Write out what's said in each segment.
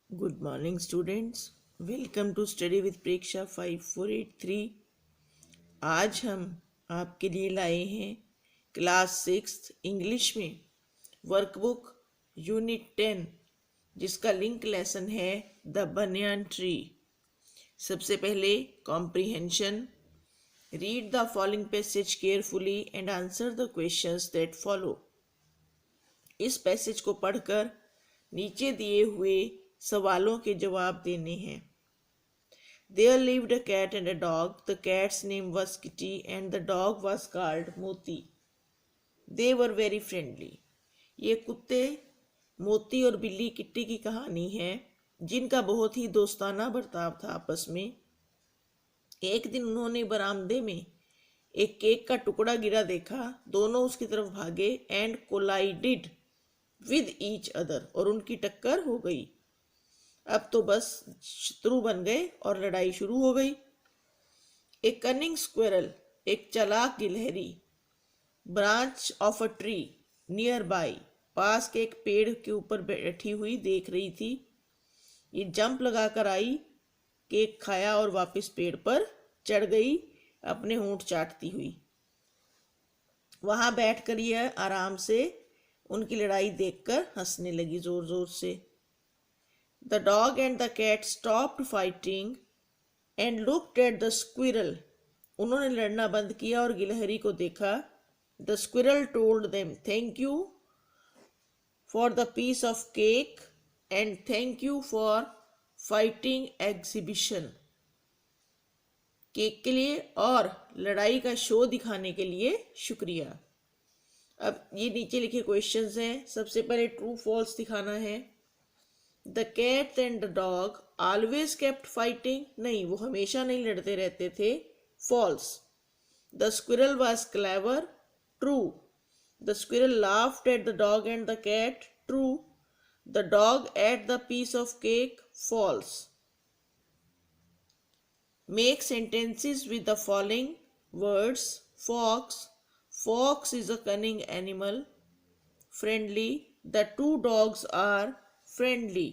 Good morning, students. Welcome to Study with Preksha 5483. आज हम आपके लिए लाए हैं क्लास 6 इंग्लिश में वर्कबुक यूनिट 10 जिसका लिंक लेसन है द बनियान ट्री। सबसे पहले comprehension. Read the following passage carefully and answer the questions that follow. इस पैसेज को पढ़कर नीचे दिए हुए सवालों के जवाब देने हैं। There lived a cat and a dog. The cat's name was Kitty and the dog was called Moti. They were very friendly. ये कुत्ते मोती और बिल्ली किट्टी की कहानी है जिनका बहुत ही दोस्ताना बर्ताव था आपस में। एक दिन उन्होंने बरामदे में एक केक का टुकड़ा गिरा देखा। दोनों उसकी तरफ भागे and collided with each other और उनकी टक्कर हो गई। अब तो बस शत्रु बन गए और लड़ाई शुरू हो गई। एक कनिंग स्क्विरल, एक चालाक गिलहरी, branch of a tree nearby, पास के एक पेड़ के ऊपर बैठी हुई देख रही थी। ये जंप लगाकर आई, केक खाया और वापस पेड़ पर चढ़ गई अपने होंठ चाटती हुई। वहां बैठकर यह आराम से उनकी लड़ाई देखकर हंसने लगी जोर जोर से। The dog and the cat stopped fighting and looked at the squirrel. उन्होंने लड़ना बंद किया और गिलहरी को देखा। The squirrel told them thank you for the piece of cake and thank you for fighting exhibition. Cake के लिए और लड़ाई का शो दिखाने के लिए शुक्रिया। अब ये नीचे लिखे क्वेश्चंस हैं। सबसे पहले ट्रू फॉल्स दिखाना है। The cat and the dog always kept fighting. नहीं, वो हमेशा नहीं लड़ते रहते थे। False. The squirrel was clever. True. The squirrel laughed at the dog and the cat. True. The dog ate the piece of cake. False. Make sentences with the following words. Fox. Fox is a cunning animal. Friendly. The two dogs are friendly.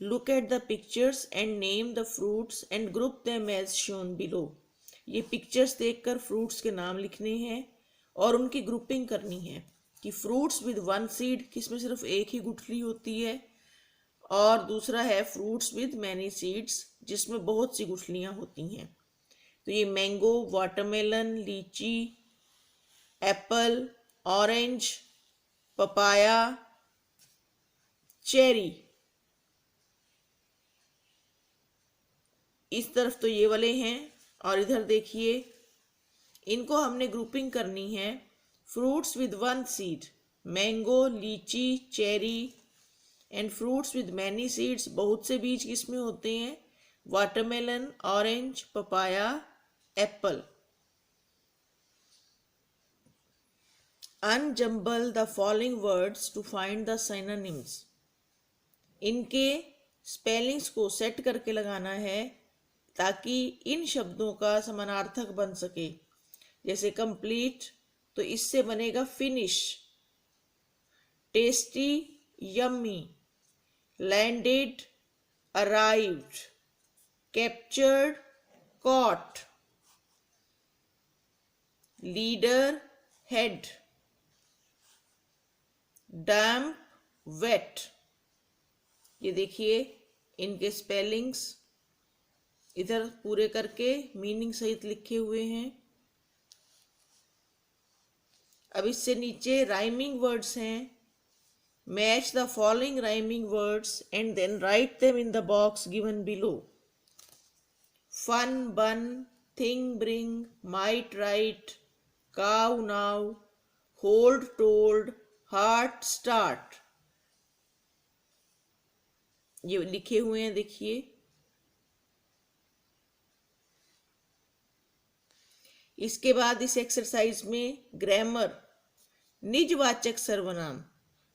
Look at the pictures and name the fruits and group them as shown below. ये pictures देखकर fruits के नाम लिखने हैं और उनकी grouping करनी है कि फ्रूट्स विद वन सीड किसमें सिर्फ एक ही गुठली होती है और दूसरा है फ्रूट्स विद मैनी सीड्स जिसमें बहुत सी गुठलियां होती हैं। तो ये मैंगो, वाटरमेलन, लीची, एप्पल, ऑरेंज, पपाया, चेरी। इस तरफ तो ये वाले हैं और इधर देखिए इनको हमने ग्रुपिंग करनी है। Fruits with one seed mango, lychee, cherry and fruits with many seeds बहुत से बीज किसमें होते हैं? Watermelon, orange, papaya, apple. Unjumble the following words to find the synonyms. इनके स्पेलिंग्स को सेट करके लगाना है ताकि इन शब्दों का समानार्थक बन सके। जैसे कंप्लीट तो इससे बनेगा finish. Tasty, yummy. Landed, arrived. Captured, caught. Leader, head. Damp, wet. ये देखिए इनके स्पेलिंग्स इधर पूरे करके मीनिंग सहित लिखे हुए हैं। अब इससे नीचे राइमिंग वर्ड्स हैं। Match the following rhyming words and then write them in the box given below. Fun, bun, thing, bring, might, right, cow, now, hold, told, heart, start. ये लिखे हुए हैं देखिए। इसके बाद इस एक्सरसाइज में ग्रामर, निजवाचक सर्वनाम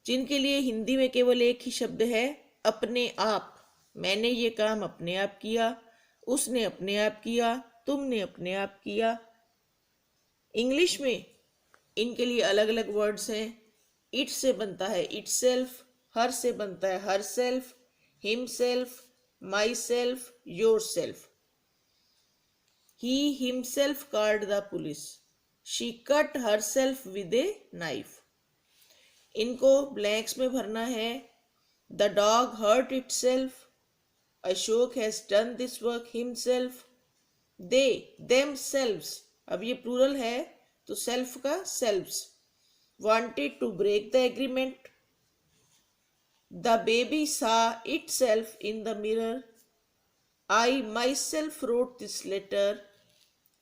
जिनके लिए हिंदी में केवल एक ही शब्द है अपने आप। मैंने ये काम अपने आप किया, उसने अपने आप किया, तुमने अपने आप किया। इंग्लिश में इनके लिए अलग अलग वर्ड्स हैं। इट से बनता है इटसेल्फ, हर से बनता है her self, himself, myself, yourself. He himself called the police. She cut herself with a knife. इनको ब्लैंक्स में भरना है. The dog hurt itself. Ashok has done this work himself. They, themselves. अब ये प्लूरल है तो सेल्फ का selves. Wanted to break the agreement. The baby saw itself in the mirror. I myself wrote this letter.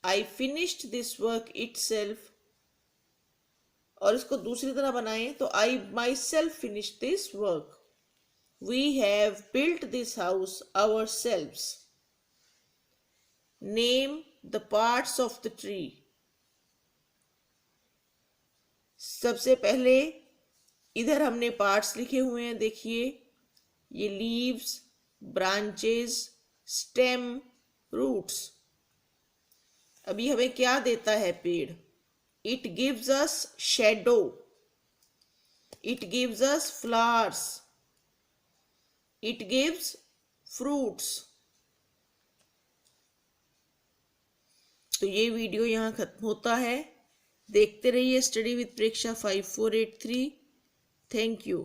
I finished this work itself. और इसको दूसरी तरह बनाएं तो I myself finished this work. We have built this house ourselves. Name the parts of the tree. सबसे पहले इधर हमने पार्ट्स लिखे हुए हैं, देखिए ये लीव्स, ब्रांचेस, स्टेम, रूट्स. अभी हमें क्या देता है पेड़? It gives us shadow, it gives us flowers, it gives fruits. तो ये वीडियो यहाँ खत्म होता है. देखते रहिए study with Preksha 5483. Thank you.